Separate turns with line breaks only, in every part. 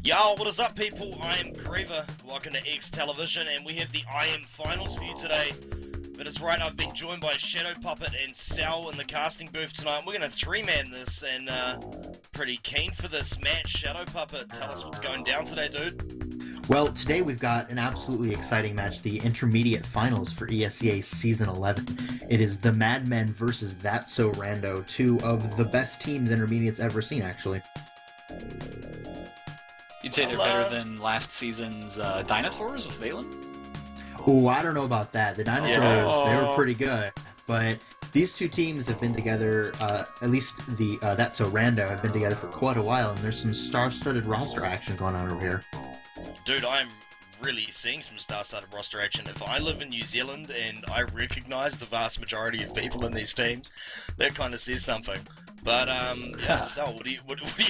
Yo, what is up, people? I am Creever. Welcome to eXtelevision, and we have the IM finals for you today. But it's right, I've been joined by Shadow Puppet and Sal in the casting booth tonight. We're going to three-man this, and pretty keen for this match. Shadow Puppet, tell us what's going down today, dude.
Well, today we've got an absolutely exciting match, the intermediate finals for ESEA Season 11. It is the Madmen versus That's So Rando, two of the best teams intermediate's ever seen, actually.
You'd say they're better than last season's Dinosaurs with Valen?
Oh, I don't know about that. The Dinosaurs, they were pretty good. But these two teams have been together, at least the That's So Rando have been together for quite a while, and there's some star-studded roster action going on over here.
Dude, I'm really seeing some star-studded roster action. If I live in New Zealand and I recognise the vast majority of people in these teams, that kind of says something. But, yeah, Sal, what are you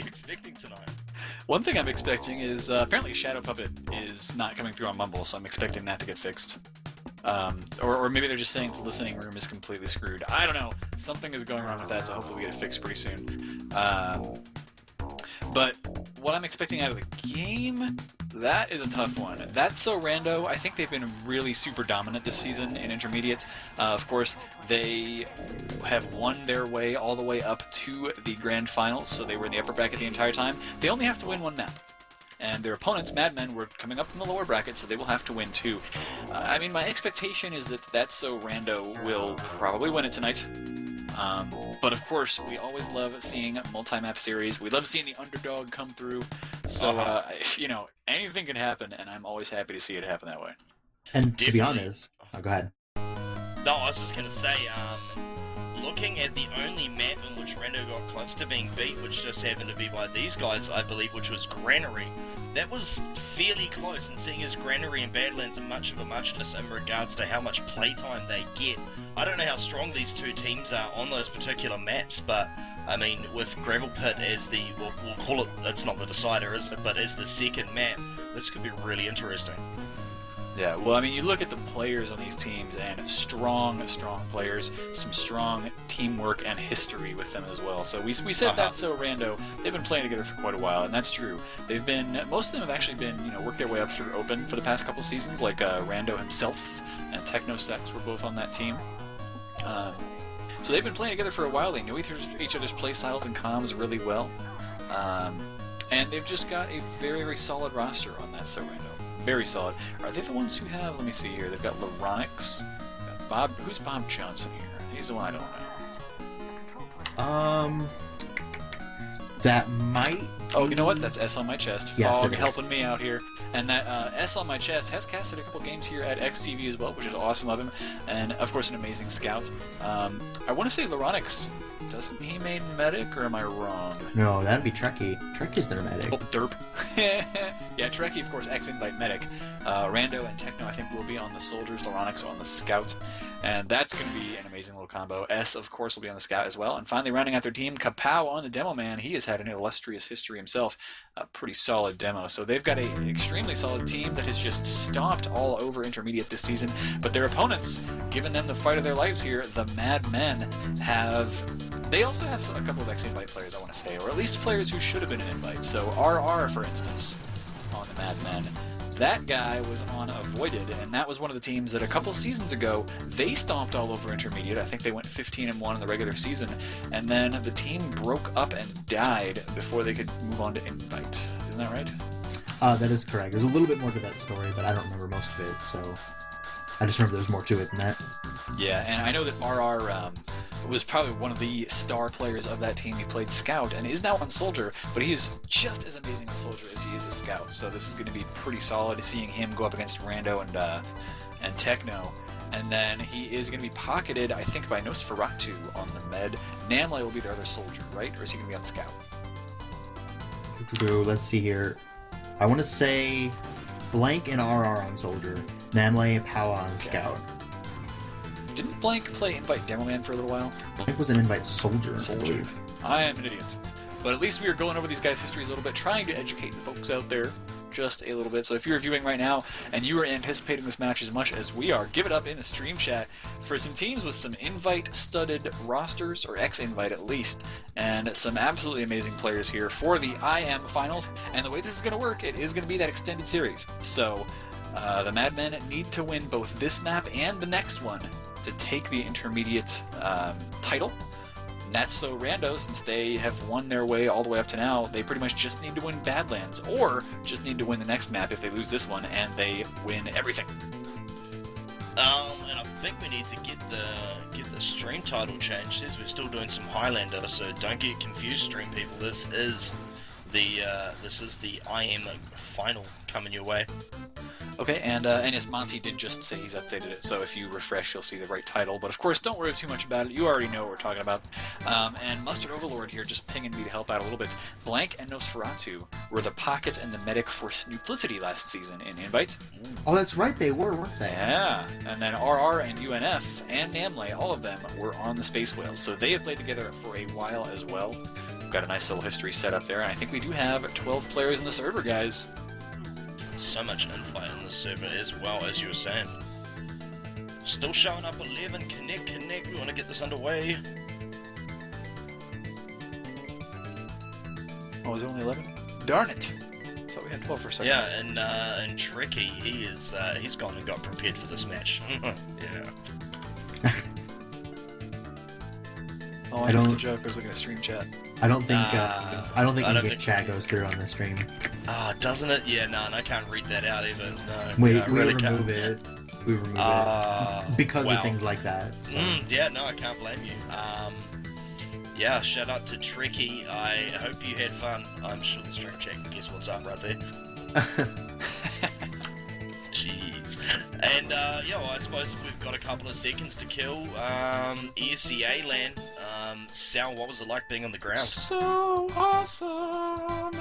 expecting tonight?
One thing I'm expecting is, apparently Shadow Puppet is not coming through on Mumble, so I'm expecting that to get fixed. Or maybe they're just saying the listening room is completely screwed. I don't know. Something is going wrong with that, so hopefully we get it fixed pretty soon. But what I'm expecting out of the game, that is a tough one. That's So Rando. I think they've been really super dominant this season in intermediate. Of course, they have won their way all the way up to the grand finals, so they were in the upper bracket the entire time. They only have to win one map. And their opponents, Madmen, were coming up from the lower bracket, so they will have to win too. I mean, my expectation is that That's So Rando will probably win it tonight. But of course, we always love seeing multi-map series. We love seeing the underdog come through. So, you know, anything can happen, and I'm always happy to see it happen that way.
And to be honest... Oh, go ahead.
No, I was just going to say, looking at the only map in which Rando got close to being beat, which just happened to be by these guys, I believe, which was Granary, that was fairly close, and seeing as Granary and Badlands are much of a muchness in regards to how much playtime they get. I don't know how strong these two teams are on those particular maps, but I mean, with Gravel Pit as the, we'll call it, it's not the decider, is it, but as the second map, this could be really interesting.
Yeah, well, I mean, you look at the players on these teams, and strong players, some strong teamwork and history with them as well. So we said That's So Rando. They've been playing together for quite a while, and that's true. They've been, most of them have actually been, you know, worked their way up through Open for the past couple seasons, like Rando himself and Technosex were both on that team. So they've been playing together for a while. They know each other's play styles and comms really well. And they've just got a very, very solid roster on That's So Rando. Very solid. Are they the ones who have, let me see here, they've got Laronix, Bob, who's Bob Johnson here? He's the one I don't know.
That might...
Oh, you know what? That's S on my chest.
Yes,
Fog helping me out here. And that S on my chest has casted a couple games here at XTV as well, which is awesome of him. And, of course, an amazing scout. I want to say Laronix, doesn't he main medic, or am I wrong?
No, that'd be Trekkie. Trekkie's their medic.
Oh, derp. Yeah, Trekkie, of course, X-Invite medic. Rando and Techno, I think, will be on the soldiers, Laronix on the scout. And that's going to be an amazing little combo. S, of course, will be on the scout as well. And finally, rounding out their team, Kapow on the demo man. He has had an illustrious history himself. A pretty solid demo. So they've got an extremely solid team that has just stomped all over intermediate this season. But their opponents, giving them the fight of their lives here, the Madmen, they also have a couple of X-Invite players, I want to say, or at least players who should have been an invite. So RR, for instance, on the Madmen. That guy was on Avoided, and that was one of the teams that a couple seasons ago, they stomped all over intermediate. I think they went 15-1 in the regular season, and then the team broke up and died before they could move on to invite. Isn't that right?
That is correct. There's a little bit more to that story, but I don't remember most of it, so I just remember there's more to it than that.
Yeah, and I know that RR was probably one of the star players of that team. He played Scout and is now on Soldier, but he is just as amazing a Soldier as he is a Scout. So this is going to be pretty solid, seeing him go up against Rando and Techno. And then he is going to be pocketed, I think, by Nosferatu on the med. Namlay will be their other Soldier, right? Or is he going to be on Scout?
Let's see here. I want to say Blank and RR on Soldier. Namlay and Powa on Scout.
Didn't Blank play Invite Demo Man for a little while?
Blank was an Invite Soldier, I
Soldier.
believe.
I am an idiot. But at least we are going over these guys' histories a little bit, trying to educate the folks out there. just a little bit. So if you're viewing right now and you are anticipating this match as much as we are, give it up in the stream chat for some teams with some invite-studded rosters, or X-invite at least, and some absolutely amazing players here for the IM finals. And the way this is going to work, it is going to be that extended series. So the Madmen need to win both this map and the next one to take the intermediate title. That's So Rando, since they have won their way all the way up to now, they pretty much just need to win Badlands, or just need to win the next map if they lose this one, and they win everything.
And I think we need to get the stream title changed, as we're still doing some Highlander, so don't get confused, stream people. This is the IM final coming your way.
Okay, and yes, Monty did just say he's updated it, so if you refresh, you'll see the right title. But of course, don't worry too much about it. You already know what we're talking about. And Mustard Overlord here just pinging me to help out a little bit. Blank and Nosferatu were the Pocket and the Medic for Snooplicity last season in Invite.
Oh, that's right, they were, weren't they?
Yeah, and then RR and UNF and Namlay, all of them were on the Space Whales, so they have played together for a while as well. We've got a nice little history set up there, and I think we do have 12 players in the server, guys.
So much invite in the server as well, as you were saying. Still showing up 11. Connect. We want to get this underway.
Oh, was it only 11? Darn it! I thought we had 12 for a second.
Yeah, and Tricky, he's gone and got prepared for this match. Yeah.
Oh, I missed a joke. I was looking at stream chat.
I don't think chat goes through on the stream.
Doesn't it? Yeah, no, I can't read that out even. No,
We
really
remove
can't.
it. We remove it because of things like that. So.
Yeah, no, I can't blame you. Yeah, shout out to Tricky. I hope you had fun. I'm sure the stream chat can guess what's up right there. Jeez. And I suppose we've got a couple of seconds to kill. ESEA land. Sal, what was it like being on the ground?
So awesome!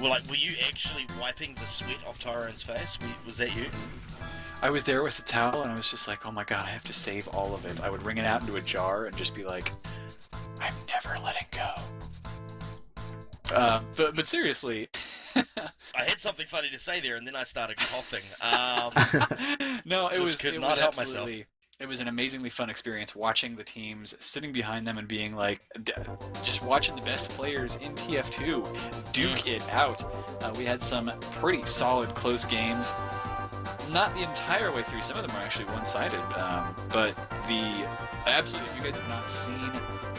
Well, were you actually wiping the sweat off Tyrone's face? Was that you?
I was there with the towel, and I was just like, oh my god, I have to save all of it. I would wring it out into a jar and just be like, I'm never letting go. But seriously...
I had something funny to say there, and then I started coughing.
No, it was
absolutely...
It was an amazingly fun experience watching the teams, sitting behind them and being like, just watching the best players in TF2 duke it out. We had some pretty solid close games. Not the entire way through. Some of them are actually one-sided. But absolutely, if you guys have not seen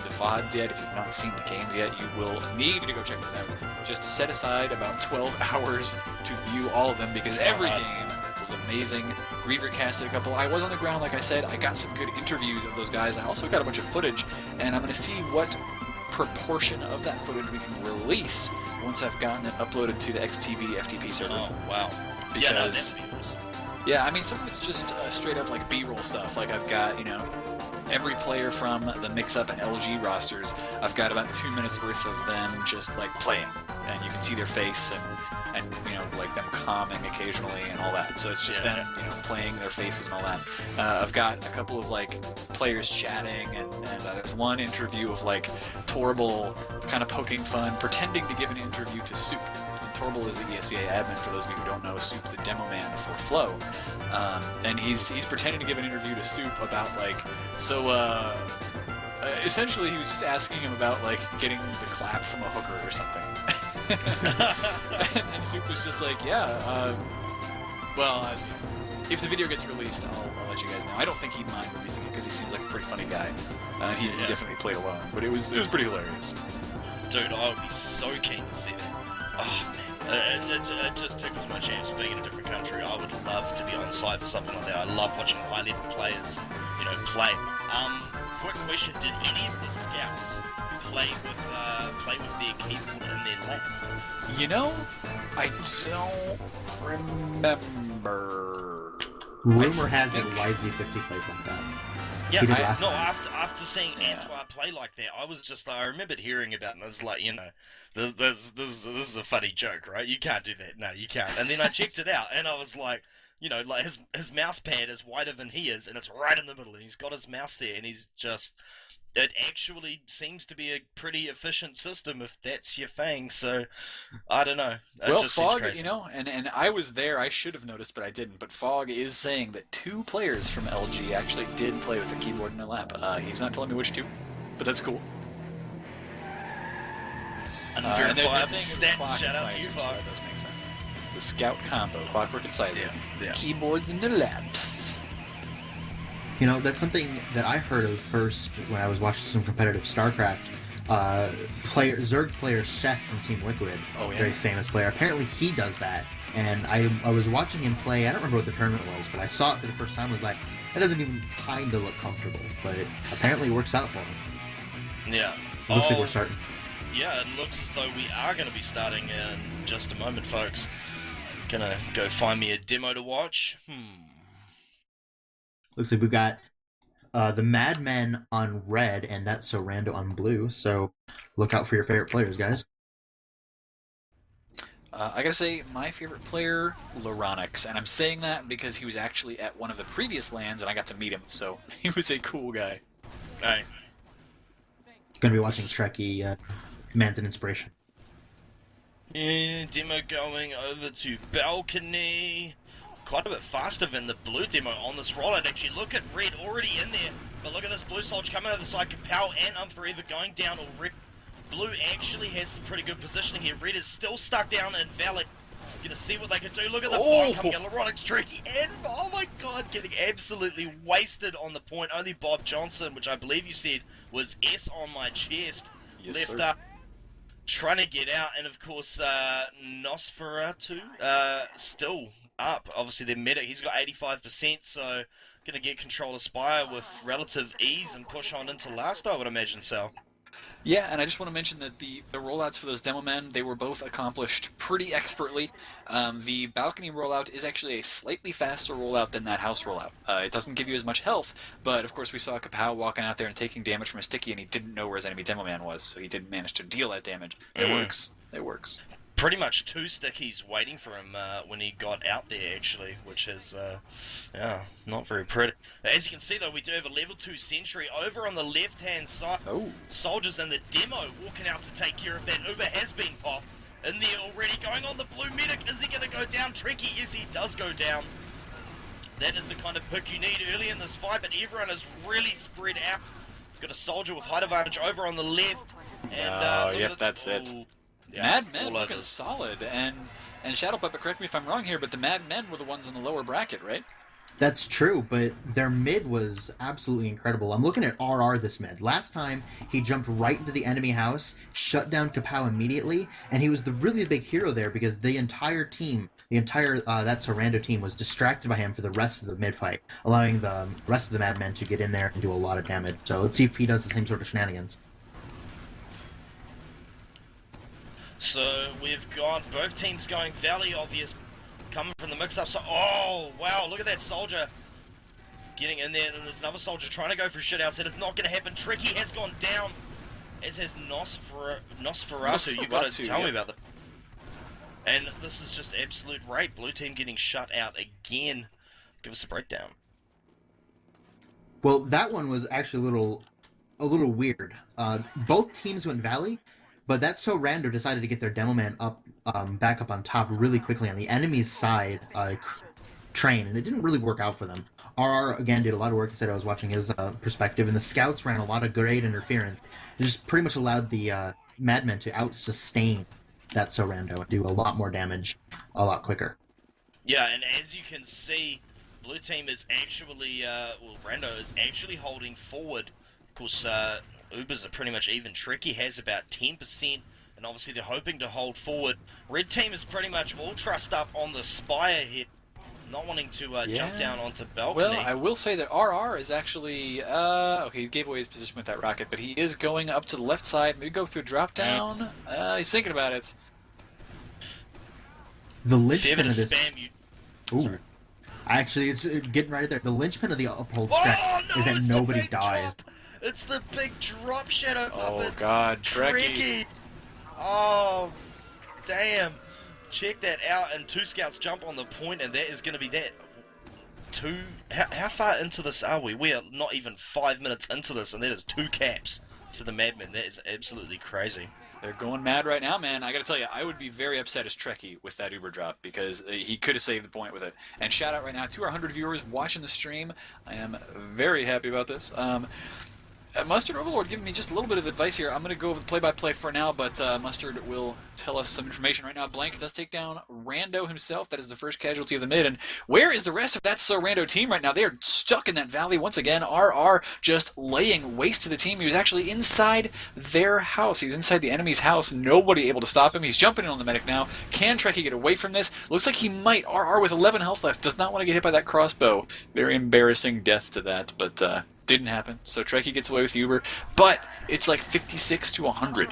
the VODs yet, if you've not seen the games yet, you will need to go check those out. Just set aside about 12 hours to view all of them, because every game was amazing. Griever casted a couple. I was on the ground, like I said. I got some good interviews of those guys. I also got a bunch of footage, and I'm going to see what proportion of that footage we can release once I've gotten it uploaded to the XTV FTP server.
Oh, wow.
Because,
that'd be awesome.
Yeah, I mean, some of it's just straight up like B-roll stuff. Like I've got, every player from the mix-up and LG rosters. I've got about 2 minutes worth of them just like playing, and you can see their face and like them calming occasionally and all that. So it's just them, playing their faces and all that. I've got a couple of like players chatting, and there's one interview of like Torble kind of poking fun, pretending to give an interview to Soup. Torble is the ESEA admin, for those of you who don't know. Soup, the demo man for Flow, and he's pretending to give an interview to Soup about essentially he was just asking him about like getting the clap from a hooker or something. and Soup was just like, if the video gets released, I'll let you guys know. I don't think he'd mind releasing it because he seems like a pretty funny guy. He definitely played alone, but it was pretty hilarious.
Dude, I would be so keen to see that. Oh man, it just tickles my chance being in a different country. I would love to be on site for something like that. I love watching high-level players, play. Quick question: did any of the scouts play with their keyboard in their lap?
I don't remember.
Rumor has it YZ50 plays like that.
Yeah, after seeing Antwerp play like that, I was just I remembered hearing about it, and I was like, this is a funny joke, right? You can't do that. No, you can't. And then I checked it out, and I was like, you know, like his mouse pad is wider than he is, and it's right in the middle, and he's got his mouse there, and he's just... It actually seems to be a pretty efficient system if that's your thing, so I don't know.
Well, Fog, you know, and I was there, I should have noticed, but I didn't, but Fog is saying that 2 players from LG actually did play with a keyboard in their lap. He's not telling me which 2, but that's cool. And they're saying
stats, shout out to you,
so
Fog.
that does make sense. The Scout combo, Clockwork and Sizer.
Yeah.
Keyboards in their laps.
You know, that's something that I heard of first when I was watching some competitive StarCraft. Zerg player Chef from Team Liquid, very famous player. Apparently he does that, and I was watching him play. I don't remember what the tournament was, but I saw it for the first time. I was like, it doesn't even kind of look comfortable, but it apparently works out for him.
Yeah.
It looks like we're starting.
Yeah, it looks as though we are going to be starting in just a moment, folks. Gonna go find me a demo to watch.
Looks like we got the Madmen on red, and that's So Rando on blue. So look out for your favorite players, guys.
I gotta say, my favorite player, Loronix, and I'm saying that because he was actually at one of the previous lands, and I got to meet him, so he was a cool guy.
Hey.
Gonna be watching Trekkie Commands and Inspiration.
Yeah, demo going over to balcony. Quite a bit faster than the blue demo on this rollout. Actually, look at red already in there. But look at this blue soldier coming over the side. Kapow and Unforever going down already. Blue actually has some pretty good positioning here. Red is still stuck down in Valley. Gonna see what they can do. Look at the bomb coming out. Loronix, Trekkie, and oh my god, getting absolutely wasted on the point. Only Bob Johnson, which I believe you said was S on my chest, left up. Trying to get out, and of course, Nosferatu, still up. Obviously, their medic, he's got 85%, so gonna get control of Spire with relative ease and push on into last, I would imagine, Sal.
Yeah, and I just want to mention that the rollouts for those demo men, they were both accomplished pretty expertly. The balcony rollout is actually a slightly faster rollout than that house rollout. It doesn't give you as much health, but of course we saw Kapow walking out there and taking damage from a sticky, and he didn't know where his enemy demo man was, so he didn't manage to deal that damage. It works. It works.
Pretty much 2 stickies waiting for him when he got out there, actually, which is, yeah, not very pretty. As you can see, though, we do have a level 2 sentry over on the left-hand side.
Oh.
Soldiers in the demo walking out to take care of that. Uber has been popped in there already. Going on the blue medic. Is he going to go down? Trekkie, yes, he does go down. That is the kind of pick you need early in this fight, but everyone is really spread out. Got a soldier with height advantage over on the left. And,
yep, that's it.
Yeah,
Mad Men looking solid, and Shadow Puppet, correct me if I'm wrong here, but the Mad Men were the ones in the lower bracket, right?
That's true, but their mid was absolutely incredible. I'm looking at RR this mid. Last time, he jumped right into the enemy house, shut down Kapow immediately, and he was the really big hero there because the entire team, that So Rando team was distracted by him for the rest of the mid fight, allowing the rest of the Mad Men to get in there and do a lot of damage. So let's see if he does the same sort of shenanigans.
So we've got both teams going Valley, obvious, coming from the mix-up. So, oh, wow, look at that soldier getting in there. And there's another soldier trying to go for shit outside. It's not going to happen. Trekkie has gone down, as has Nosferatu. You've got to tell me about that. And this is just absolute rape. Blue team getting shut out again. Give us a breakdown.
Well, that one was actually a little weird. Both teams went Valley, but that So Rando decided to get their demo man up, back up on top really quickly on the enemy's side train, and it didn't really work out for them. RR, again, did a lot of work. I said I was watching his perspective, and the scouts ran a lot of great interference. It just pretty much allowed the Madmen to out-sustain that So Rando and do a lot more damage a lot quicker.
Yeah, and as you can see, blue team is actually, Rando is actually holding forward. Of course, Ubers are pretty much even. Trekkie has about 10%, and obviously they're hoping to hold forward. Red team is pretty much all trussed up on the Spire here, not wanting to jump down onto balcony.
Well, I will say that RR is actually, okay, he gave away his position with that rocket, but he is going up to the left side, maybe go through drop down. He's thinking about it.
The linchpin of this...
Spam,
Ooh. Actually, it's getting right there. The linchpin of the uphold strat is that nobody dies.
It's the big drop shadow puppet.
Oh god, Trekkie.
Oh, damn. Check that out, and 2 scouts jump on the point, and that is going to be that. How far into this are we? We are not even 5 minutes into this, and that is 2 caps to the Madmen. That is absolutely crazy.
They're going mad right now, man. I gotta tell you, I would be very upset as Trekkie with that Uber drop because he could have saved the point with it. And shout out right now to our 100 viewers watching the stream. I am very happy about this. Mustard Overlord giving me just a little bit of advice here. I'm going to go over the play-by-play for now, but Mustard will tell us some information right now. Blank does take down Rando himself. That is the first casualty of the mid. And where is the rest of that So Rando team right now? They are stuck in that valley once again. RR just laying waste to the team. He was actually inside their house. He was inside the enemy's house. Nobody able to stop him. He's jumping in on the medic now. Can Trekkie get away from this? Looks like he might. RR with 11 health left. Does not want to get hit by that crossbow. Very embarrassing death to that, but didn't happen. So Trekkie gets away with the Uber, but it's like 56 to 100.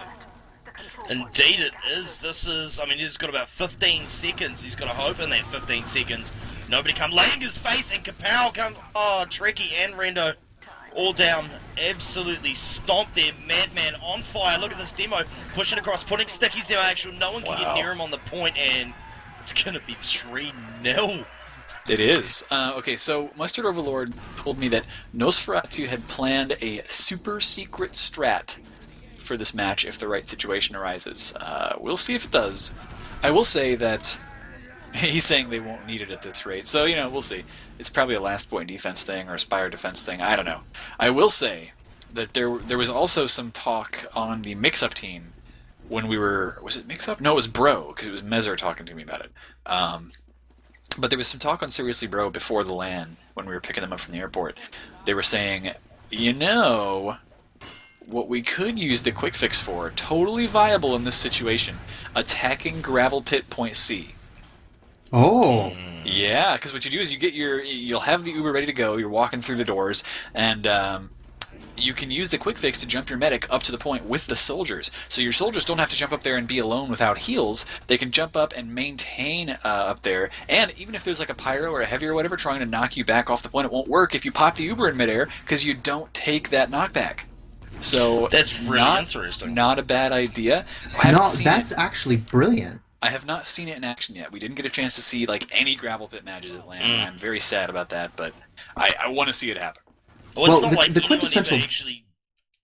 Indeed it is. This is, I mean, he's got about 15 seconds. He's got to hope in that 15 seconds. Nobody come laying his face, and Kapow comes. Oh, Trekkie and Rando all down. Absolutely stomped there. Madman on fire. Look at this demo. Pushing across, putting stickies there. Actually, no one can get near him on the point, and it's going to be 3-0.
It is. Okay, so Mustard Overlord told me that Nosferatu had planned a super secret strat for this match if the right situation arises. We'll see if it does. I will say that he's saying they won't need it at this rate, so, you know, we'll see. It's probably a last point defense thing or a Spire defense thing. I don't know. I will say that there was also some talk on the mix-up team when we were... Was it mix-up? No, it was Bro, because it was Mezzer talking to me about it. But there was some talk on Seriously Bro before the LAN when we were picking them up from the airport. They were saying, you know, what we could use the quick fix for, totally viable in this situation, attacking Gravel Pit Point C.
Oh.
Yeah, because what you do is you'll have the Uber ready to go, you're walking through the doors, and you can use the quick fix to jump your medic up to the point with the soldiers. So your soldiers don't have to jump up there and be alone without heals. They can jump up and maintain up there. And even if there's like a pyro or a heavy or whatever trying to knock you back off the point, it won't work if you pop the Uber in midair because you don't take that knockback. So
that's really interesting.
Not a bad idea.
That's actually brilliant.
I have not seen it in action yet. We didn't get a chance to see like any gravel pit matches at LAN. I'm very sad about that, but I want to see it happen.
Well, it's not like the quintessential... actually...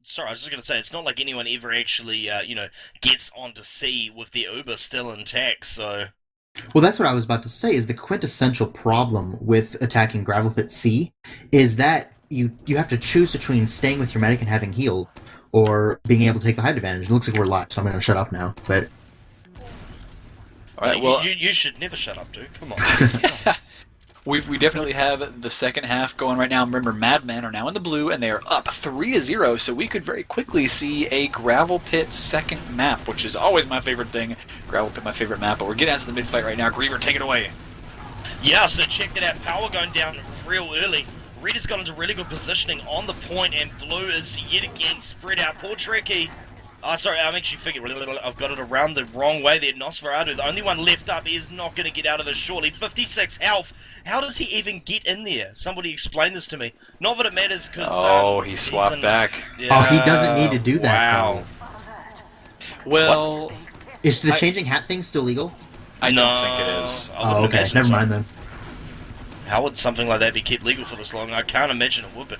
Sorry, I was just going to say, it's not like anyone ever actually, gets onto C with the Uber still intact, so...
Well, that's what I was about to say, is the quintessential problem with attacking Gravel Pit C is that you have to choose between staying with your medic and having healed, or being able to take the height advantage. It looks like we're live, so I'm going to shut up now, but...
Alright, well... You should never shut up, dude. Come on.
We definitely have the second half going right now. Remember, Madmen are now in the blue, and they are up 3-0, so we could very quickly see a Gravel Pit second map, which is always my favorite thing. Gravel Pit, my favorite map, but we're getting out to the mid-fight right now. Griever, take it away.
Yeah, so check that out. Power going down real early. Red has got into really good positioning on the point, and blue is yet again spread out. Poor Trekkie. Sorry, I'm actually figuring I've got it around the wrong way there. Nosferatu, the only one left up, is not going to get out of this shortly. 56 health. How does he even get in there? Somebody explain this to me. Not that it matters, because...
he swapped back.
Yeah. Oh, he doesn't need to do that,
wow.
Though.
Well...
Is the changing hat thing still legal?
I don't think it is.
Oh, okay. Never mind then.
How would something like that be kept legal for this long? I can't imagine it would, but...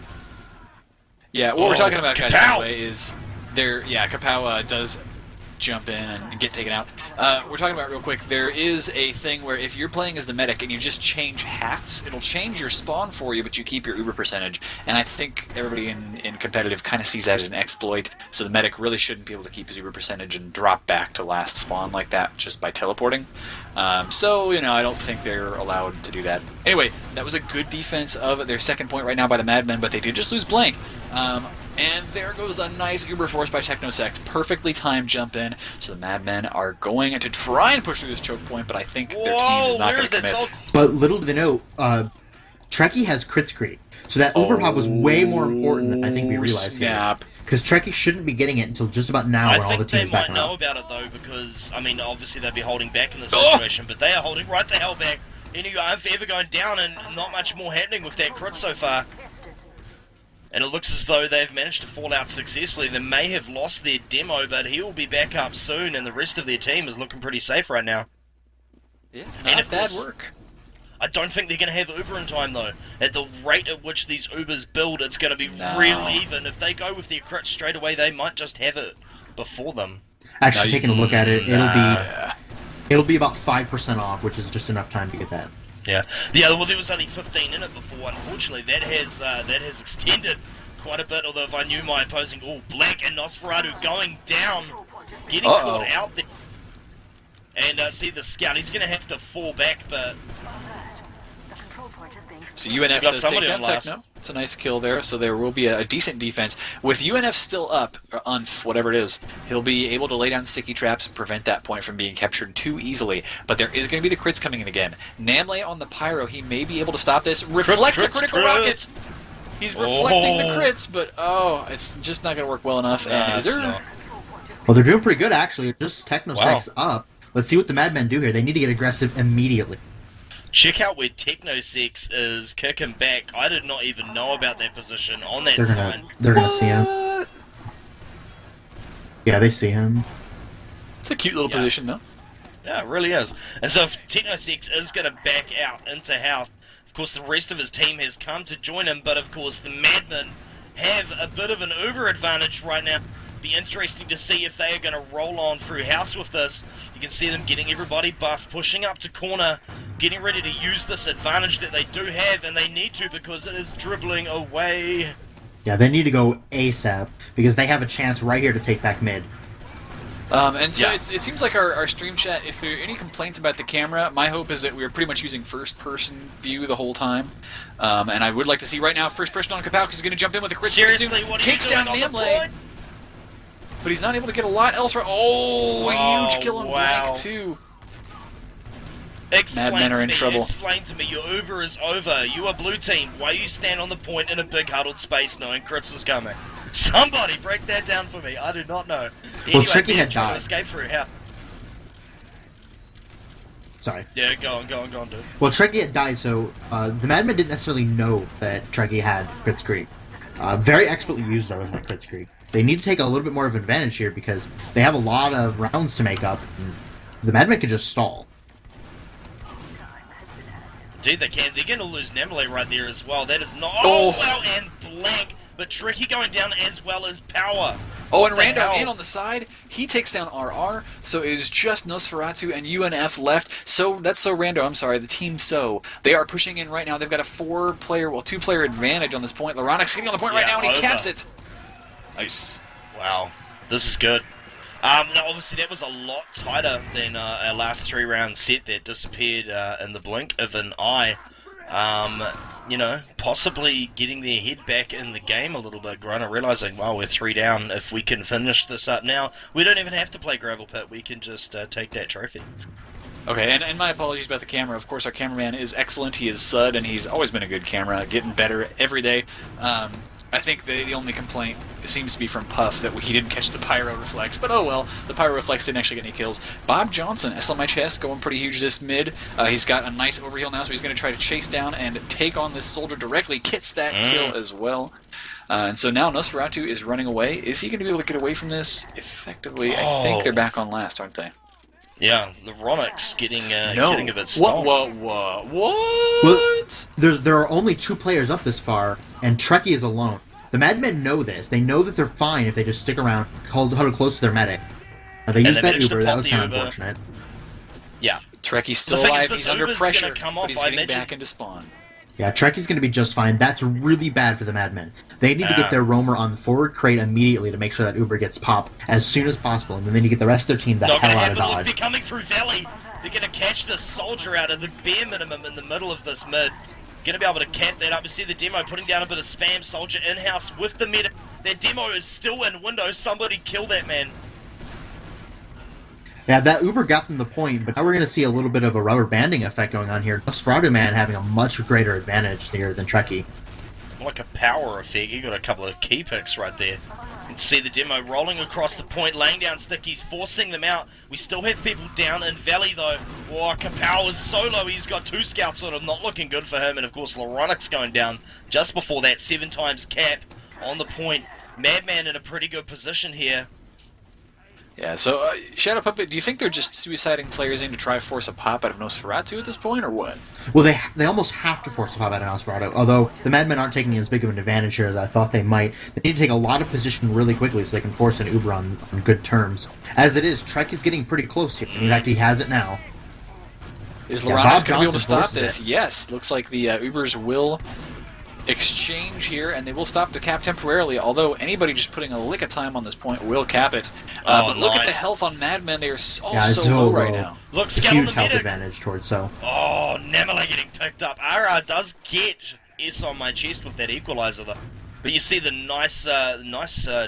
Yeah, what we're talking about, guys, by the way, is... Kapow does jump in and get taken out. We're talking about real quick, there is a thing where if you're playing as the medic and you just change hats, it'll change your spawn for you, but you keep your Uber percentage. And I think everybody in competitive kind of sees that as an exploit, so the medic really shouldn't be able to keep his Uber percentage and drop back to last spawn like that just by teleporting. So, I don't think they're allowed to do that. Anyway, that was a good defense of their second point right now by the Madmen, but they did just lose Blank. And there goes a nice Uber force by Technosex. Perfectly timed jump in. So the Madmen are going to try and push through this choke point, but I think their team is not going to commit.
But little do they know, Trekkie has crit screen. So that Uber pop was way more important than I think we realized here. Because Trekkie shouldn't be getting it until just about now when all the teams back
I think they might know about it, though, because, obviously they'd be holding back in this situation, but they are holding right the hell back. Any ever going down, and not much more happening with that crit so far. And it looks as though they've managed to fall out successfully. They may have lost their demo, but he will be back up soon, and the rest of their team is looking pretty safe right now.
Yeah, not bad work.
I don't think they're going to have Uber in time, though. At the rate at which these Ubers build, it's going to be real even. If they go with their crit straight away, they might just have it before them.
Actually, taking a look at it, it'll be about 5% off, which is just enough time to get that.
Yeah. Well, there was only 15 in it before. Unfortunately, that has extended quite a bit. Although if I knew my opposing, Black and Nosferatu going down, getting caught out there. And see the scout, he's going to have to fall back, but...
So UNF does take down Techno. It's a nice kill there, so there will be a decent defense. With UNF still up, or UNF, whatever it is, he'll be able to lay down sticky traps and prevent that point from being captured too easily. But there is going to be the crits coming in again. Namle on the Pyro, he may be able to stop this. Reflects a critical rocket! He's reflecting the crits, but it's just not going to work well enough. And is there...
Well, they're doing pretty good, actually. Just Techno 6 up. Let's see what the Madmen do here. They need to get aggressive immediately.
Check out where Techno6 is kicking back. I did not even know about that position on that sign.
They're going to see him. Yeah, they see him.
It's a cute little position, though.
Yeah, it really is. And so if Techno6 is going to back out into house, of course the rest of his team has come to join him, but of course the Madmen have a bit of an Uber advantage right now. Be interesting to see if they are going to roll on through house with this. You can see them getting everybody buffed, pushing up to corner, getting ready to use this advantage that they do have, and they need to because it is dribbling away.
Yeah, they need to go ASAP because they have a chance right here to take back mid.
And so it seems like our stream chat, if there are any complaints about the camera, my hope is that we're pretty much using first-person view the whole time. And I would like to see right now first-person on Kapow because he's going to jump in with a crit.
Seriously, what are you doing on the point?
But he's not able to get a lot elsewhere. A huge kill on Black, too. Madmen are in trouble.
Explain to me, your Uber is over. You are blue team. Why you stand on the point in a big huddled space knowing crits is coming? Somebody break that down for me. I do not know.
Well, Tricky had died.
Escape through how?
Sorry.
Yeah, go on, dude.
Well, Tricky had died, so the Madmen didn't necessarily know that Tricky had crit streak. Very expertly used, though, in that crit streak. They need to take a little bit more of an advantage here because they have a lot of rounds to make up. And the Madmen could just stall.
Indeed they can. They're going to lose Namle right there as well. That is not... and Blank. But Tricky going down as well as Power.
And Rando in on the side. He takes down RR. So it is just Nosferatu and UNF left. So that's So Rando. I'm sorry, the team So. They are pushing in right now. They've got a 2-player advantage on this point. Laronic's getting on the point right now, and he caps it. Nice.
Wow. This is good. Now, obviously, that was a lot tighter than our last 3-round set that disappeared in the blink of an eye. Possibly getting their head back in the game a little bit, Grunner, realizing, wow, we're 3 down. If we can finish this up now, we don't even have to play Gravel Pit. We can just take that trophy.
Okay, and my apologies about the camera. Of course, our cameraman is excellent. He is Sud, and he's always been a good camera, getting better every day. I think the only complaint seems to be from Puff that he didn't catch the Pyro Reflex, but oh well, the Pyro Reflex didn't actually get any kills. Bob Johnson, SLMHS, going pretty huge this mid. He's got a nice overheal now, so he's going to try to chase down and take on this soldier directly, gets that kill as well. And so now Nosferatu is running away. Is he going to be able to get away from this effectively? I think they're back on last, aren't they?
Yeah, the Ronix getting a bit stoned.
What?
Well, there are only 2 players up this far, and Trekkie is alone. The Madmen know this. They know that they're fine if they just stick around, huddle close to their medic. They used that Uber. That was kind of unfortunate.
Yeah.
Trekkie's still alive. He's under pressure, but he's getting back into spawn.
Yeah, Trekkie's going to be just fine. That's really bad for the Madmen. They need to get their roamer on the forward crate immediately to make sure that Uber gets popped as soon as possible, and then they need to get the rest of their team the hell out of Dodge.
They're coming through Valley. They're going to catch this soldier out of the bare minimum in the middle of this mid. Going to be able to cap that up. You see the demo putting down a bit of spam. Soldier in-house with the medic. That demo is still in window. Somebody kill that man.
Yeah, that Uber got them the point, but now we're going to see a little bit of a rubber banding effect going on here. Nosferatu man having a much greater advantage here than Trekkie.
Like a power effect. You got a couple of key picks right there. You can see the demo rolling across the point, laying down stickies, forcing them out. We still have people down in Valley though. Oh, Kapow is solo. He's got 2 scouts on him. Not looking good for him. And of course, Laronic's going down just before that. 7 times cap on the point. Madman in a pretty good position here.
Yeah, so Shadow Puppet, do you think they're just suiciding players in to try to force a pop out of Nosferatu at this point, or what?
Well, they almost have to force a pop out of Nosferatu, although the Madmen aren't taking as big of an advantage here as I thought they might. They need to take a lot of position really quickly so they can force an Uber on good terms. As it is, Trek is getting pretty close here. In fact, he has it now.
Is Loranes going to be able to stop
forces
this?
it.
Yes, looks like the Ubers will exchange here, and they will stop the cap temporarily, although anybody just putting a lick of time on this point will cap it. But look at the health on Madmen. They are so low right now.
Look, Scout on
Huge
the
health
medic.
advantage towards So.
Oh, Namala getting picked up. RR does get S on my chest with that equalizer, though. But you see the nice job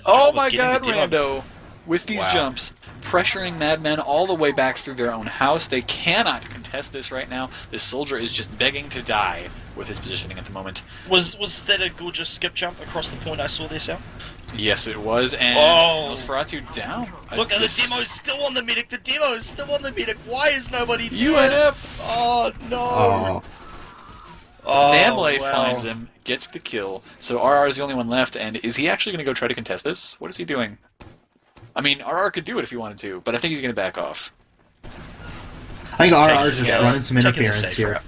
Oh my
of getting
god,
the demo.
Rando! With these jumps, pressuring Madmen all the way back through their own house. They cannot contest this right now. This soldier is just begging to die with his positioning at the moment.
Was that a gorgeous skip jump across the point I saw there, Sal?
Yes, it was, and Nosferatu down.
Look, and the demo's still on the medic. The demo is still on the medic. Why is nobody there?
UNF!
Oh, no.
Namle
wow.
finds him, gets the kill. So RR is the only one left, and is he actually going to go try to contest this? What is he doing? I mean, RR could do it if he wanted to, but I think he's going to back off.
I think RR is
Taking
just
the
running some
Taking the
interference
safe
here.
route.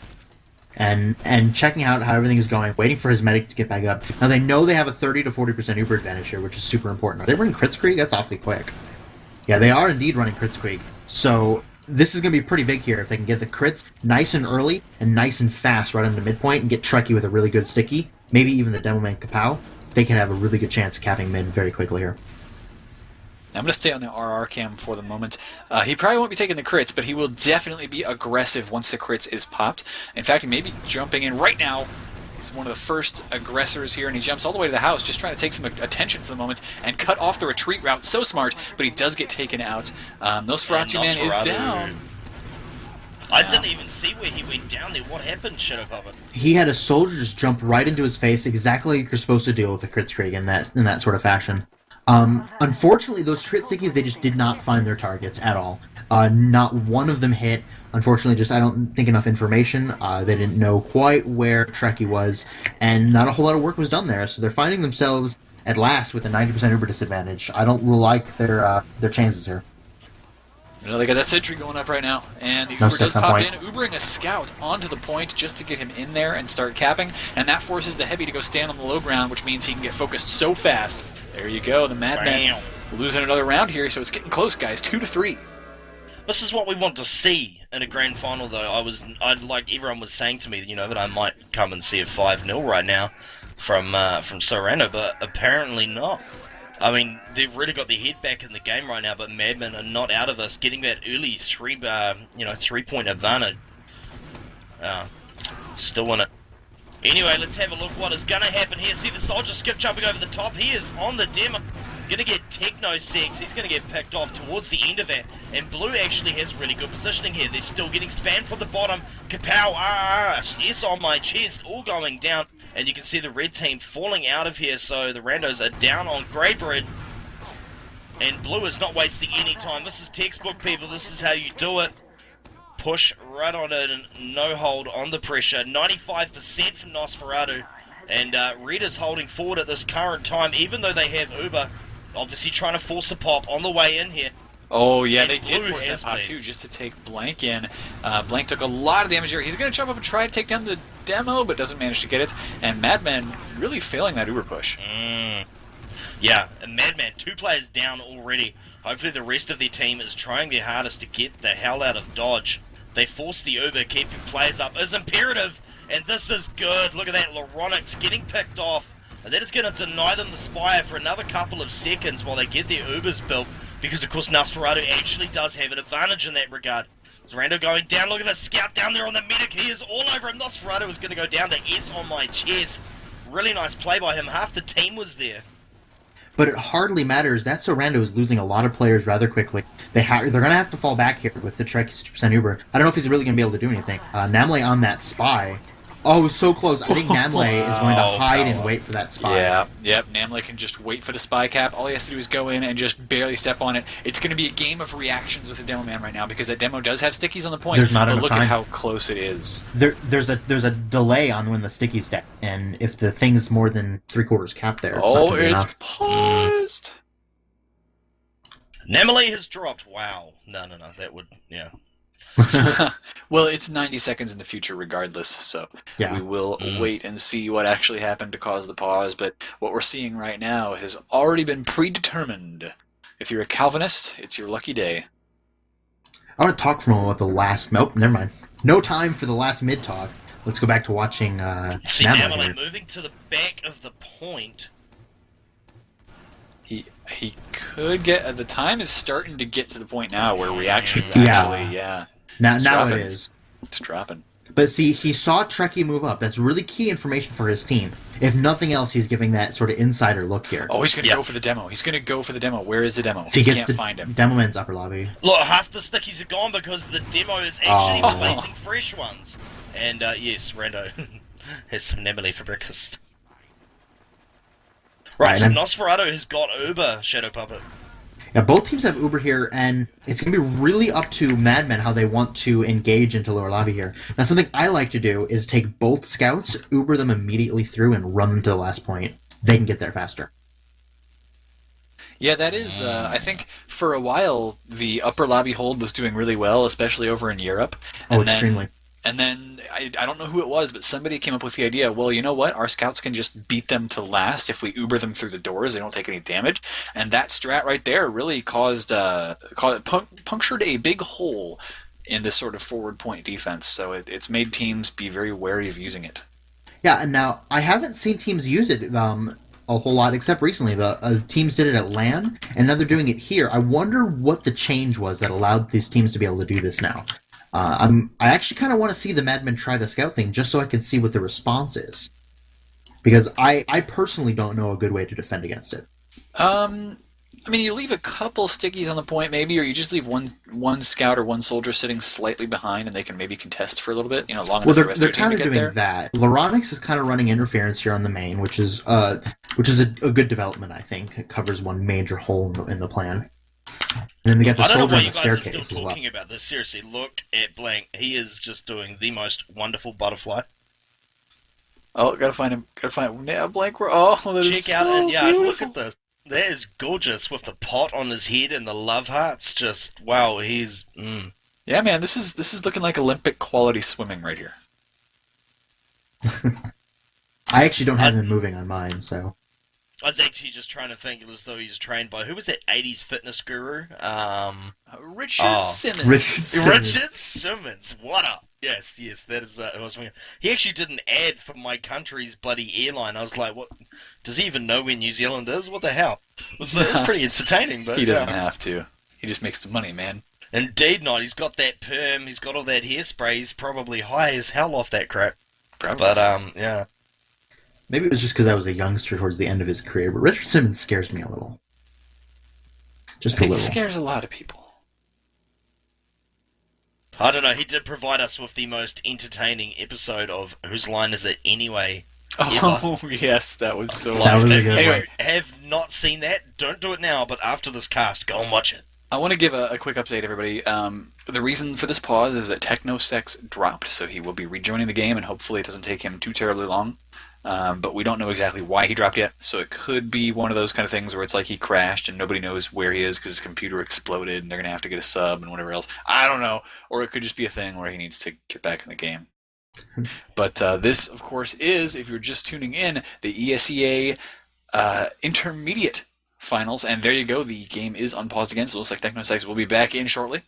And checking out how everything is going, waiting for his medic to get back up. Now they know they have a 30 to 40% Uber advantage here, which is super important. Are they running Kritzkrieg? That's awfully quick. Yeah, they are indeed running Kritzkrieg. So this is going to be pretty big here if they can get the crits nice and early and nice and fast right on the midpoint and get Trekkie with a really good sticky, maybe even the Demoman Kapow. They can have a really good chance of capping mid very quickly here.
I'm going to stay on the RR cam for the moment. He probably won't be taking the crits, but he will definitely be aggressive once the crits is popped. In fact, he may be jumping in right now. He's one of the first aggressors here, and he jumps all the way to the house, just trying to take some attention for the moment and cut off the retreat route. So smart, but he does get taken out. Nosferatu Man is down.
I didn't even see where he went down there. What happened, Shadow Puppet?
He had a soldier just jump right into his face, exactly like you're supposed to deal with a Kritzkrieg in that sort of fashion. Unfortunately, those crit stickies, they just did not find their targets at all. Not one of them hit. Unfortunately, just I don't think enough information. They didn't know quite where Trekkie was, and not a whole lot of work was done there. So they're finding themselves at last with a 90% Uber disadvantage. I don't like their chances here.
You know, they got that sentry going up right now, and the
No
Uber does
sense on
pop
point.
in, Ubering a scout onto the point just to get him in there and start capping, and that forces the heavy to go stand on the low ground, which means he can get focused so fast. There you go, the Madman losing another round here, so it's getting close, guys, 2-3.
This is what we want to see in a grand final, though. I like everyone was saying to me, that I might come and see a 5-0 right now from So Rando, but apparently not. I mean, they've really got their head back in the game right now, but Madmen are not out of this, getting that early 3-point advantage. Still in it. Anyway, let's have a look what is going to happen here. See the soldier skip jumping over the top. He is on the demo. Going to get Techno 6. He's going to get picked off towards the end of that. And Blue actually has really good positioning here. They're still getting spammed from the bottom. Kapow, S on my chest, all going down. And you can see the red team falling out of here. So the Randos are down on Greybridge. And Blue is not wasting any time. This is textbook, people. This is how you do it. Push right on it and no hold on the pressure. 95% from Nosferatu. And Red is holding forward at this current time, even though they have Uber. Obviously trying to force a pop on the way in here.
Oh, yeah,
And
they did
Blue
force that
has
pop,
been.
too, just to take Blank in. Blank took a lot of damage here. He's going to jump up and try to take down the demo, but doesn't manage to get it. And Madman really failing that Uber push.
Yeah, and Madman, 2 players down already. Hopefully the rest of their team is trying their hardest to get the hell out of Dodge. They force the Uber, keeping players up is imperative, and this is good. Look at that, Loronix getting picked off. And that is going to deny them the Spire for another couple of seconds while they get their Ubers built, because of course Nosferatu actually does have an advantage in that regard. Rando going down, look at the scout down there on the medic, he is all over him. Nosferatu is going to go down to S on my chest. Really nice play by him, half the team was there.
But it hardly matters. That So Rando is losing a lot of players rather quickly. They're going to have to fall back here with the Trek 60% Uber. I don't know if he's really going to be able to do anything. Namle on that spy. Oh, it was so close. I think Namle is going to hide and wait for that spy.
Yeah, yep, Namle can just wait for the spy cap. All he has to do is go in and just barely step on it. It's going to be a game of reactions with the Demo Man right now, because that Demo does have stickies on the point.
There's not
but
enough
look
time.
at how close it is.
There's a delay on when the sticky's dead, and if the thing's more than 3/4 cap there, it's not
Oh,
gonna be
it's
enough.
paused.
Namely has dropped. Wow. No. That would, yeah.
Well, it's 90 seconds in the future regardless, so
Yeah.
we will wait and see what actually happened to cause the pause, but what we're seeing right now has already been predetermined. If you're a Calvinist, it's your lucky day.
I want to talk for a moment about the last... Nope, never mind. No time for the last mid-talk. Let's go back to watching
See,
Namely
Namely
here.
moving to the back of the point.
He could get... The time is starting to get to the point now where reactions
Yeah.
actually, yeah.
Now
dropping.
it is.
It's dropping.
But see, he saw Trekkie move up. That's really key information for his team. If nothing else, he's giving that sort of insider look here.
Oh, he's going to go for the demo. He's going to go for the demo. Where is the demo?
If he gets
can't
the
find him.
demo man's upper lobby.
Look, half the stickies are gone because the demo is actually placing fresh ones. And, yes, Rando has some Namely for breakfast. Right, so Nosferatu has got Uber, Shadow Puppet.
Yeah, both teams have Uber here, and it's going to be really up to Madmen how they want to engage into lower lobby here. Now, something I like to do is take both scouts, Uber them immediately through, and run them to the last point. They can get there faster.
Yeah, that is, I think for a while, the upper lobby hold was doing really well, especially over in Europe.
Oh, extremely.
And then, I don't know who it was, but somebody came up with the idea, well, you know what? Our scouts can just beat them to last if we Uber them through the doors. They don't take any damage. And that strat right there really punctured a big hole in this sort of forward point defense. So it's made teams be very wary of using it.
Yeah, and now, I haven't seen teams use it a whole lot, except recently. The teams did it at LAN, and now they're doing it here. I wonder what the change was that allowed these teams to be able to do this now. I actually kind of want to see the Madmen try the scout thing just so I can see what the response is. Because I personally don't know a good way to defend against it.
I mean, you leave a couple stickies on the point, maybe, or you just leave one scout or one soldier sitting slightly behind, and they can maybe contest for a little bit, long enough for the rest of your team to get there.
They're kind of doing that. Loronix is kind of running interference here on the main, which is a good development, I think. It covers one major hole in the plan. And then they get the soldier on the staircase as well. I don't know why you guys are still talking
about this. Seriously, look at Blank. He is just doing the most wonderful butterfly.
Oh, gotta find him. Yeah, Blank. Oh, that is
Check out
so
and
beautiful.
Look at this. That is gorgeous with the pot on his head and the love hearts. Just wow, he's.
Yeah, man, this is looking like Olympic quality swimming right here.
I actually don't have him moving on mine, so.
I was actually just trying to think as though he's trained by who was that 80s fitness guru?
Richard Simmons.
Richard Simmons. What up? Yes, that is. I was thinking. He actually did an ad for my country's bloody airline. I was like, what? Does he even know where New Zealand is? What the hell? It's pretty entertaining, but
he doesn't have to. He just makes the money, man.
Indeed not. He's got that perm. He's got all that hairspray. He's probably high as hell off that crap.
Probably.
But yeah.
Maybe it was just because I was a youngster towards the end of his career, but Richard Simmons scares me a little. Just a little.
He scares a lot of people.
I don't know, he did provide us with the most entertaining episode of Whose Line Is It Anyway?
Oh, yes, that was so...
That was a good
Anyway, have not seen that, don't do it now, but after this cast, go and watch it.
I want to give a quick update, everybody. The reason for this pause is that TechnoSex dropped, so he will be rejoining the game, and hopefully it doesn't take him too terribly long. But we don't know exactly why he dropped yet, so it could be one of those kind of things where it's like he crashed and nobody knows where he is because his computer exploded and they're going to have to get a sub and whatever else. I don't know. Or it could just be a thing where he needs to get back in the game. But this, of course, is, if you're just tuning in, the ESEA Intermediate Finals. And there you go. The game is unpaused again, so it looks like TechnoSex will be back in shortly.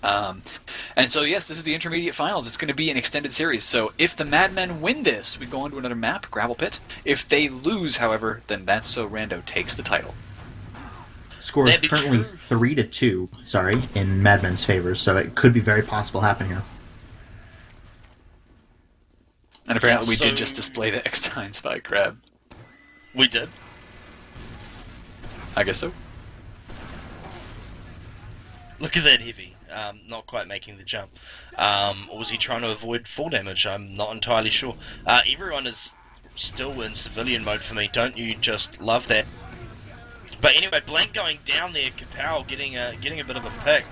And so, yes, this is the Intermediate Finals. It's going to be an extended series. So if the Madmen win this, we go on to another map, Gravel Pit. If they lose, however, then That's So Rando takes the title.
Score is currently 3-2, in Madmen's favor, so it could be very possible happen here.
And apparently we did just display the Eckstein Spy Crab.
We did?
I guess so.
Look at that heavy. Not quite making the jump. Or was he trying to avoid full damage? I'm not entirely sure. Everyone is still in civilian mode for me. Don't you just love that? But anyway, Blank going down there, Kapow getting a bit of a pick.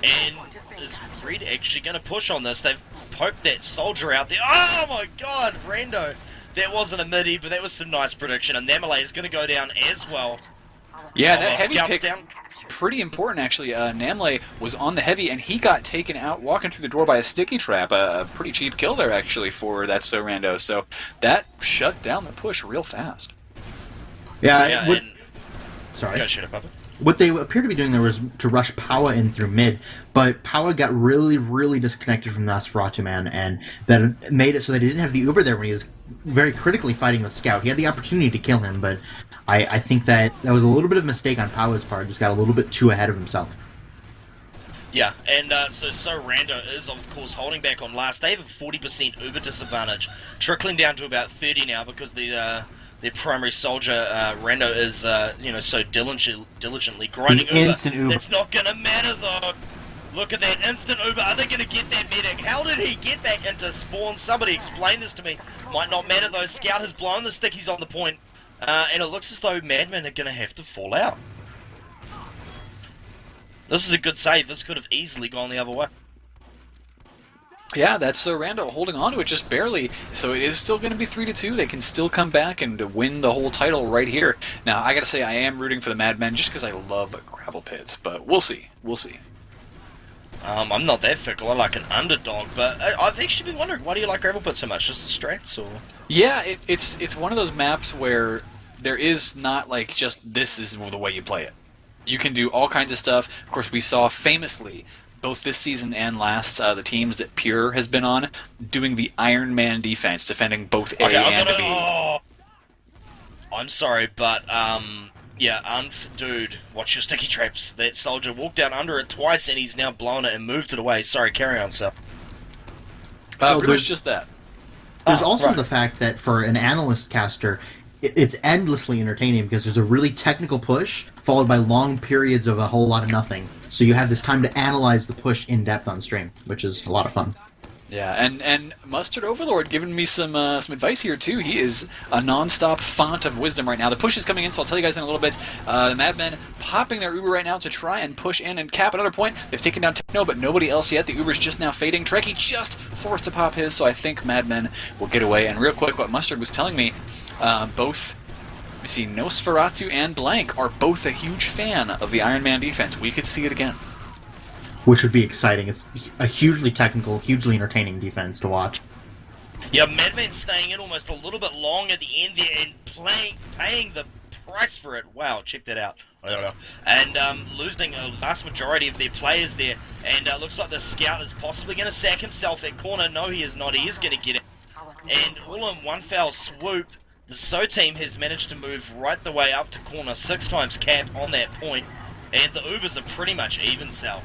And is Red actually going to push on this? They've poked that soldier out there. Oh my god, Rando! That wasn't a midi, but that was some nice prediction. And Namale is going to go down as well.
Yeah, that heavy
Scouts
pick,
down.
pretty important actually. Namle was on the heavy, and he got taken out walking through the door by a sticky trap. A pretty cheap kill there actually for that So Rando. So that shut down the push real fast.
Yeah,
and
sorry.
go shoot it, Papa.
What they appeared to be doing there was to rush Powa in through mid, but Powa got really, really disconnected from Nosferatu Man, and that made it so that he didn't have the Uber there when he was very critically fighting the Scout. He had the opportunity to kill him, but I think that was a little bit of a mistake on Powa's part. Just got a little bit too ahead of himself.
Yeah, and so Rando is, of course, holding back on last. They have a 40% Uber disadvantage, trickling down to about 30 now because their primary soldier, Rando, is so diligently grinding
The instant Uber.
That's not going to matter, though. Look at that instant Uber. Are they going to get that medic? How did he get back into spawn? Somebody explain this to me. Might not matter, though. Scout has blown the stick. He's on the point. And it looks as though Madmen are going to have to fall out. This is a good save. This could have easily gone the other way.
Yeah, that's Rando holding on to it just barely. So it is still going to be 3-2. They can still come back and win the whole title right here. Now, I got to say, I am rooting for the Madmen just because I love gravel pits. But we'll see. We'll see.
I'm not that fickle. I like an underdog, but I've actually been wondering, why do you like gravel pit so much? Just the strats, or?
Yeah, it's one of those maps where there is not like just this is the way you play it. You can do all kinds of stuff. Of course, we saw famously both this season and last the teams that Pure has been on doing the Iron Man defense, defending both A and B.
Oh, I'm sorry, but dude, watch your sticky traps. That soldier walked down under it twice, and he's now blown it and moved it away. Sorry, carry on, sir.
Pretty much just that.
There's also
right.
the fact that for an analyst caster, it's endlessly entertaining because there's a really technical push followed by long periods of a whole lot of nothing. So you have this time to analyze the push in depth on stream, which is a lot of fun.
Yeah, and Mustard Overlord giving me some advice here too. He is a non-stop font of wisdom right now. The push is coming in, so I'll tell you guys in a little bit. The Madmen popping their Uber right now to try and push in and cap another point. They've taken down Techno, but nobody else yet. The Uber's just now fading. Trekkie just forced to pop his, so I think Madmen will get away. And real quick, what Mustard was telling me, both... We see Nosferatu and Blank are both a huge fan of the Iron Man defense. We could see it again.
Which would be exciting. It's a hugely technical, hugely entertaining defense to watch.
Yeah, Madman's staying in almost a little bit long at the end there and paying the price for it. Wow, check that out. And losing a vast majority of their players there. And looks like the Scout is possibly going to sack himself at corner. No, he is not. He is going to get it. And all in one foul swoop, the So team has managed to move right the way up to corner 6 times cap on that point. And the Ubers are pretty much even, Sal.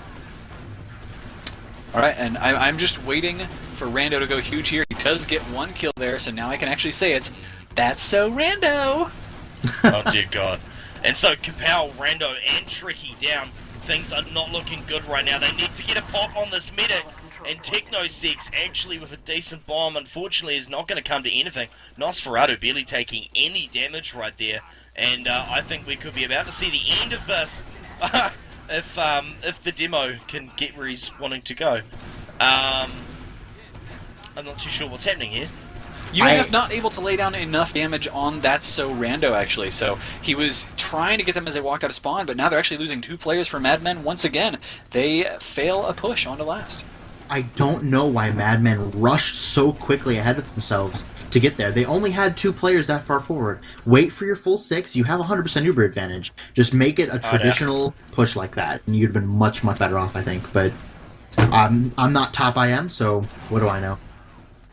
Alright, and I'm just waiting for Rando to go huge here. He does get one kill there, so now I can actually say it. That's So Rando!
Oh dear God. And so Kapow, Rando, and Trekkie down. Things are not looking good right now. They need to get a pop on this medic. And Techno6 actually with a decent bomb, unfortunately, is not going to come to anything. Nosferatu barely taking any damage right there. And I think we could be about to see the end of this. If the demo can get where he's wanting to go. I'm not too sure what's happening here.
UAF not able to lay down enough damage on that So Rando, actually. So he was trying to get them as they walked out of spawn, but now they're actually losing 2 players for Madmen. Once again, they fail a push onto last.
I don't know why Madmen rushed so quickly ahead of themselves to get there. They only had 2 players that far forward. Wait for your full 6. You have 100% Uber advantage. Just make it a traditional push like that, and you'd have been much, much better off, I think. But I'm not top IM, so what do I know?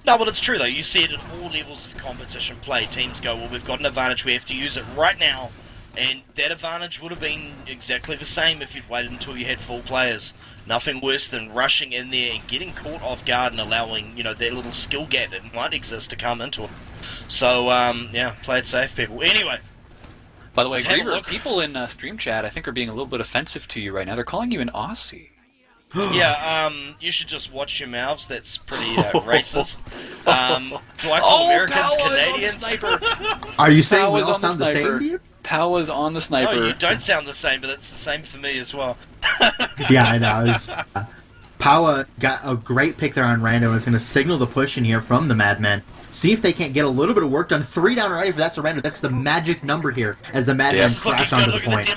No, but it's true, though. You see it at all levels of competition play. Teams go, well, we've got an advantage. We have to use it right now. And that advantage would have been exactly the same if you'd waited until you had full players. Nothing worse than rushing in there and getting caught off guard and allowing, that little skill gap that might exist to come into it. So, yeah, play it safe, people. Anyway.
By the way, Griever, people in stream chat, I think, are being a little bit offensive to you right now. They're calling you an Aussie.
Yeah, you should just watch your mouths. That's pretty racist. Do I call Americans Canadians?
Are you saying we all sound the same to you?
Powa's on the sniper.
No, you don't sound the same, but it's the same for me as well.
Yeah, I know. Paua got a great pick there on Rando, and it's going to signal the push in here from the Madmen. See if they can't get a little bit of work done. 3 down already for that So Rando. That's the magic number here as the Madmen crash onto the point.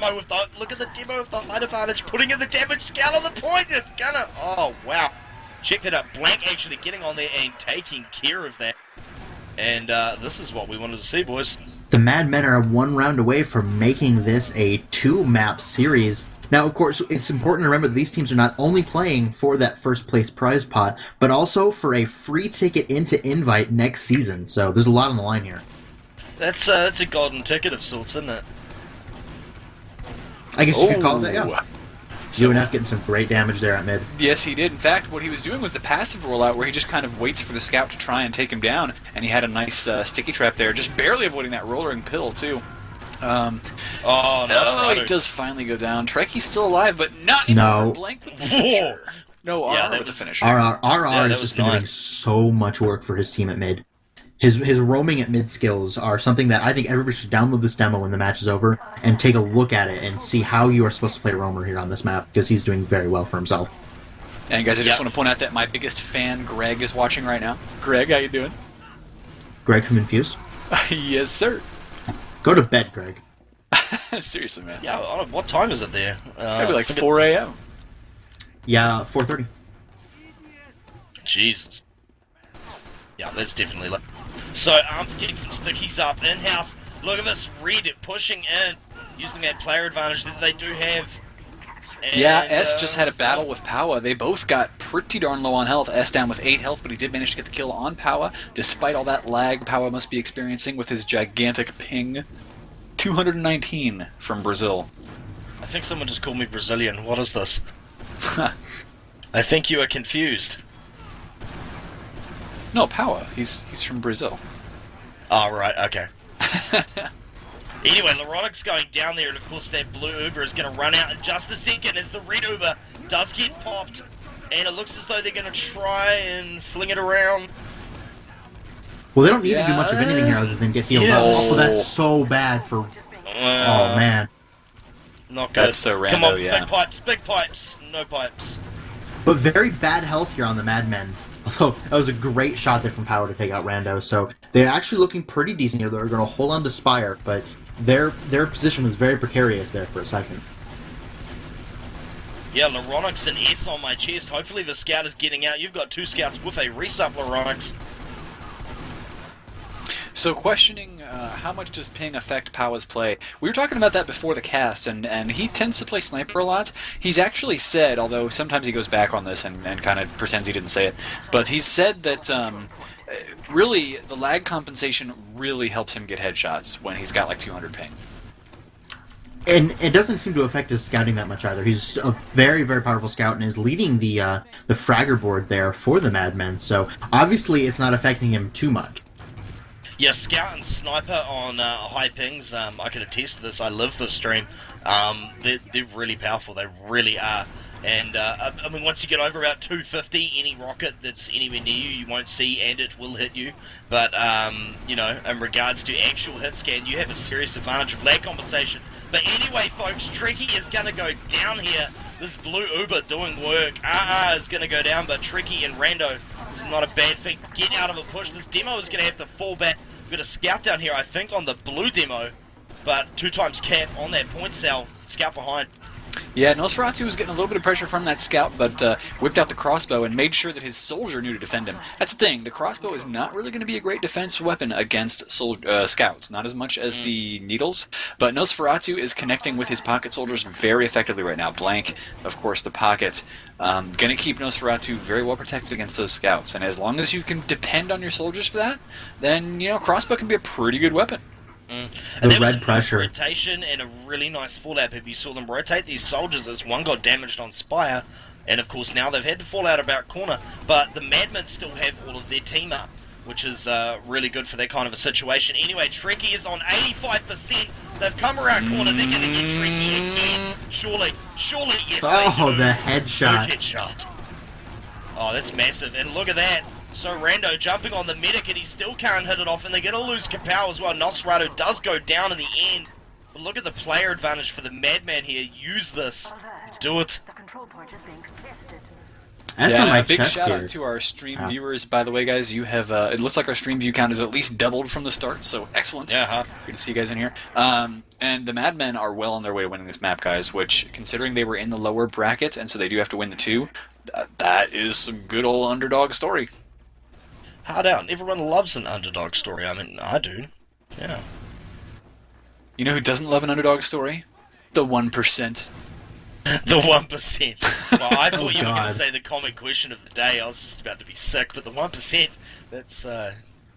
Look at the demo with the height advantage, putting in the damage scout on the point. It's gonna... Oh, wow. Check that out. Blank actually getting on there and taking care of that. And this is what we wanted to see, boys.
The Madmen are 1 round away from making this a 2-map series. Now, of course, it's important to remember that these teams are not only playing for that first place prize pot, but also for a free ticket into Invite next season. So there's a lot on the line here.
That's a golden ticket of sorts, isn't it?
I guess you could call it that, yeah. UNF getting some great damage there at mid.
Yes, he did. In fact, what he was doing was the passive rollout where he just kind of waits for the scout to try and take him down, and he had a nice sticky trap there, just barely avoiding that rollering pill, too. He does finally go down. Trekkie's still alive, but not anymore. Blank with the finisher. No, RR with the finisher.
RR has just been doing so much work for his team at mid. His roaming at mid skills are something that I think everybody should download this demo when the match is over and take a look at it and see how you are supposed to play roamer here on this map, because he's doing very well for himself.
And guys, I just want to point out that my biggest fan, Greg, is watching right now. Greg, how you doing?
Greg from Infused?
Yes, sir.
Go to bed, Greg.
Seriously, man.
Yeah, what time is it there?
It's gotta be like 4 a.m.
Yeah, 4:30.
Jesus. Yeah, that's definitely like... So, I'm getting some stickies up in-house. Look at this, Red pushing in, using that player advantage that they do have. And,
yeah, S just had a battle with Paua. They both got pretty darn low on health. S down with 8 health, but he did manage to get the kill on Paua, despite all that lag Paua must be experiencing with his gigantic ping. 219 from Brazil.
I think someone just called me Brazilian. What is this? I think you are confused.
No, Paua. He's from Brazil.
Oh, right, okay. Anyway, Laronic's going down there, and of course that blue Uber is going to run out in just a second as the red Uber does get popped. And it looks as though they're going to try and fling it around.
Well, they don't need to do much of anything here other than get healed up. Oh, that's so bad for... oh, man.
Not good.
That's So Rando,
Come on,
yeah.
big pipes, no pipes.
But very bad health here on the Madmen. Although, that was a great shot there from Paua to take out Rando. So, they're actually looking pretty decent here. They're going to hold on to Spire, but their position was very precarious there for a second.
Yeah, Laronix and S on my chest. Hopefully the scout is getting out. You've got 2 scouts with a resup, Laronix.
So questioning how much does ping affect Paua's play? We were talking about that before the cast, and he tends to play sniper a lot. He's actually said, although sometimes he goes back on this and kind of pretends he didn't say it, but he's said that really the lag compensation really helps him get headshots when he's got like 200 ping.
And it doesn't seem to affect his scouting that much either. He's a very, very powerful scout and is leading the fragger board there for the Madmen, so obviously it's not affecting him too much.
Yeah, Scout and Sniper on high pings, I can attest to this, I live this stream. They're really powerful, they really are. And, I mean, once you get over about 250, any rocket that's anywhere near you, you won't see, and it will hit you. But, you know, in regards to actual hit scan, you have a serious advantage of lag compensation. But anyway, folks, Trekkie is going to go down here. This blue Uber doing work. RR is going to go down, but Trekkie and Rando is not a bad thing. Get out of a push. This demo is going to have to fall back. We've got a scout down here, I think, on the blue demo. But 2 times cap on that point cell. Scout behind.
Yeah, Nosferatu was getting a little bit of pressure from that scout, but whipped out the crossbow and made sure that his soldier knew to defend him. That's the thing, the crossbow is not really going to be a great defense weapon against scouts, not as much as the needles, but Nosferatu is connecting with his pocket soldiers very effectively right now. Blank, of course, the pocket, going to keep Nosferatu very well protected against those scouts, and as long as you can depend on your soldiers for that, then, you know, crossbow can be a pretty good weapon.
And
the
there
red
was a
pressure.
rotation and a really nice fallout. If you saw them rotate these soldiers, as one got damaged on Spire, and of course now they've had to fall out about corner, but the Madmen still have all of their team up, which is really good for that kind of a situation. Anyway, Trekkie is on 85%. They've come around corner. They're going to get Trekkie again. Surely, yes.
Oh, the headshot.
Good headshot. Oh, that's massive. And look at that. So Rando jumping on the medic, and he still can't hit it off, and they're going to lose Kapow as well. Nosferatu does go down in the end. But look at the player advantage for the Madman here. Use this. Do it.
The control point is being contested.
That's on my
big
chest
shout
here.
out to our stream viewers, by the way, guys. You have it looks like our stream view count is at least doubled from the start, so excellent.
Yeah.
Good to see you guys in here. And the Madmen are well on their way to winning this map, guys. Which, considering they were in the lower bracket, and so they do have to win the 2, that is some good old underdog story.
Hard out. Everyone loves an underdog story. I mean, I do. Yeah.
You know who doesn't love an underdog story? The 1%.
The 1%. Well, I thought you were going
God.
to say the comic question of the day. I was just about to be sick, but the 1%, that's,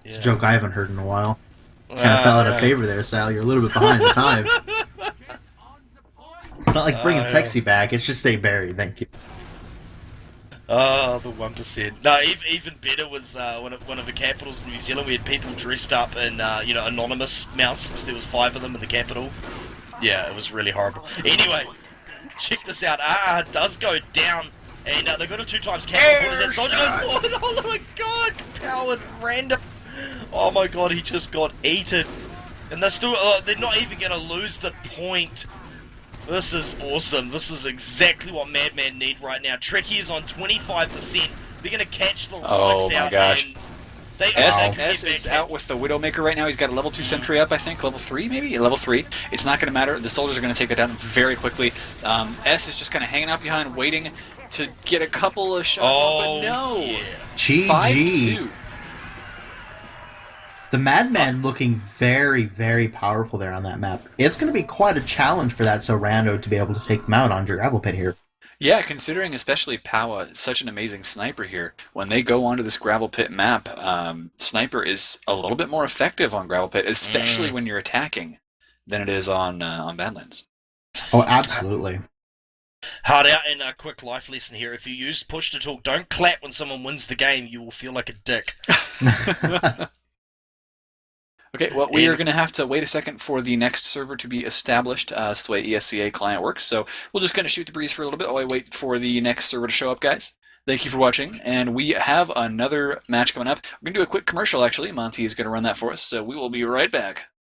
It's a joke I haven't heard in a while. Kind of fell out of favor there, Sal. You're a little bit behind the time. It's not like bringing sexy back. It's just say Barry. Thank you.
Oh, the 1%. No, even better was one of the capitals in New Zealand. We had people dressed up in, anonymous masks. There was 5 of them in the capital. Yeah, it was really horrible. Anyway, check this out. Does go down, and they got a 2 times capital. That soldier goes forward. Oh my god, coward, random. Oh my god, he just got eaten. And they're still, they're not even going to lose the point. This is awesome. This is exactly what Madman need right now. Trekkie is on 25%. They're going to catch the Lynx out.
Gosh.
And they
S is out with the Widowmaker right now. He's got a level 2 sentry up, I think. Level 3, maybe? Level 3. It's not going to matter. The soldiers are going to take it down very quickly. S is just kind of hanging out behind, waiting to get a couple of shots off, but no.
Yeah.
GG.
5-2.
The Madman looking very, very powerful there on that map. It's going to be quite a challenge for that So Rando to be able to take them out on your gravel pit here.
Yeah, considering especially Powa, such an amazing sniper here, when they go onto this gravel pit map, sniper is a little bit more effective on gravel pit, especially when you're attacking, than it is on Badlands.
Oh, absolutely.
Hard out, and a quick life lesson here. If you use push to talk, don't clap when someone wins the game. You will feel like a dick.
Okay, well, we are going to have to wait a second for the next server to be established. That's the way ESEA client works. So we'll just kind of shoot the breeze for a little bit while I wait for the next server to show up, guys. Thank you for watching, and we have another match coming up. We're going to do a quick commercial, actually. Monty is going to run that for us, so we will be right back.